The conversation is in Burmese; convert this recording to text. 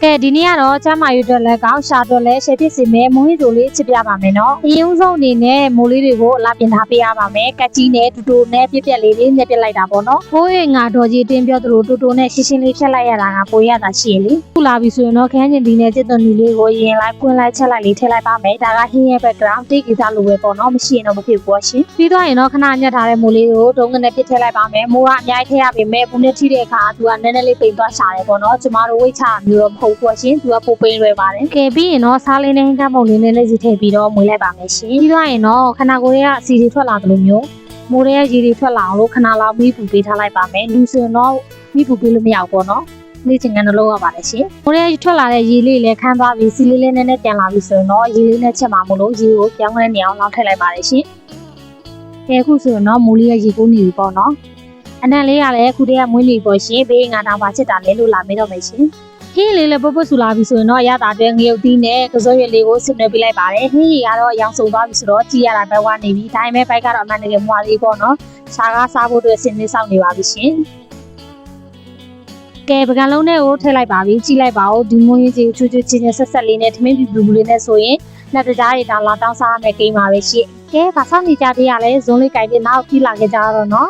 ကဲဒီနေ့ကတော့ကျမယူအတွက်လည်းကောင်းရှာအတွက်လည်းရှယ်ဖြစ်စီမယ်မိုးဟင်းတို့လေးချစ်ပြပါမယ်နော်အရင်ဆုံးအနေနဲ့မိုးလေးတွေကိုအလားပြင်ထားပေးရပါမယ်ကက်ကြီးနဲ့တူတူနဲ့ပြက်ပြက်လေးနဲ့ပြက်လိုက်တာပေါ့နော်ကိုယ့်ရဲ့ငါတော်ကြီးတင်းပြောသလိုတူတူနဲ့ရှင်းရှင်းလေးဖြတ်လိုက်ရတာကပိုရတာရှိလေခုလာပြီဆိုရင်တော့ခန်းကျင်ဒီနဲ့စစ်သွန်ဒီလေးကိုရင်လိုက်ကွင်းလိုက်ချက်လိုက်လေးထည့်လိုက်ပါမယ်ဒါကဟင်းရဲ့ background တိတ်ကိစ္စလိုပဲပေါ့နော်မရှိရင်တော့မဖြစ်ဘူးရှင်ပြီးတော့ရင်တော့ခဏညက်ထားတဲ့မိုးလေးကိုတုံးကနေပြစ်ထည့်လိုက်ပါမယ်မိုးကအများကြီးထည့်ရပေမဲ့ဘူးနဲ့ထိတဲ့အခါသူကနည်းနည်းလေးပိန်သွားရှာတယ်ပေါ့နော်ကျမတို့ဝိတ်ချမျိုးတော့မဟုတ်ဘူးရှင်သူကပိုပိန်လွယ်ပါတယ်ကဲပြီးရင်တော့စားလေးနဲ့ဟင်းကပုံလေးနဲ့လက်စီထည့်ပြီးတော့မွေးလိုက်ပါမယ်ရှင်ပြီးတော့ရင်တော့ခဏကိုရဲ့အစီတွေထွက်လာသလိုမျိုးမိုးရဲ့ရေတွေထွက်လာအောင်လို့ခဏလောက်မိပူပေးထားလိုက်ပါမယ်လူဆိုရင်တော့မိပူပေးလို့မရဘူးပေါ့နော်လေ့ကျင့်ခန်းတော့လုပ်ရပါတယ်ရှင်မိုးရဲ့ထွက်လာတဲ့ရေလေးလည်းခန်းသွားပြီးစီလေးလေးနဲ့ပြန်လာပြီးဆိုရင်တော့ရေလေးနဲ့ချက်မှာမလို့ရေကိုပြောင်းလဲနေအောင်လောက်ထည့်လိုက်ပါတယ်ရှင်ကဲအခုဆိုရင်တော့မိုးလေးရဲ့ရေကိုနေပြီပေါ့နော်အနံလေးကလည်းအခုတည်းကမွေးနေပေါ့ရှင်ဘေးငါတောင်ပါချစ်တာလဲလို့လာမေးတော့မယ်ရှင်ဟင်းလေးလည်းပုတ်ပုတ်ဆူလာပြီဆိုရင်တော့ရတာတဲ့ငရုတ်သီးနဲ့ကစိုးရွက်လေးကိုဆင်နွှဲပေးလိုက်ပါတယ်ဟင်းကြီးကတော့ရောင်စုံသွားပြီဆိုတော့ကြည့်ရတာပဲဝါနေပြီဒါပေမဲ့ဘိုက်ကတော့အမှန်တကယ်မွာသေးပေါ့နော်စားကားစားဖို့အတွက်ဆင်နေဆောင်နေပါပြီရှင်ကဲပကံလုံးနဲ့ကိုထည့်လိုက်ပါပြီကြည့်လိုက်ပါဦးဒီမွေးကြီးချူချူချင်းချင်းဆက်ဆက်လေးနဲ့ထမင်းပြူပြူလေးနဲ့ဆိုရင်လက်တကြားတွေတောင်လာတောင်းစားရမယ်ကိန်းပါပဲရှင်ကဲဗာဆောင်နေကြသေးရလဲဇွန်လေးကြိုက်ပြီးနောက်ပြီးလာခဲ့ကြတော့နော်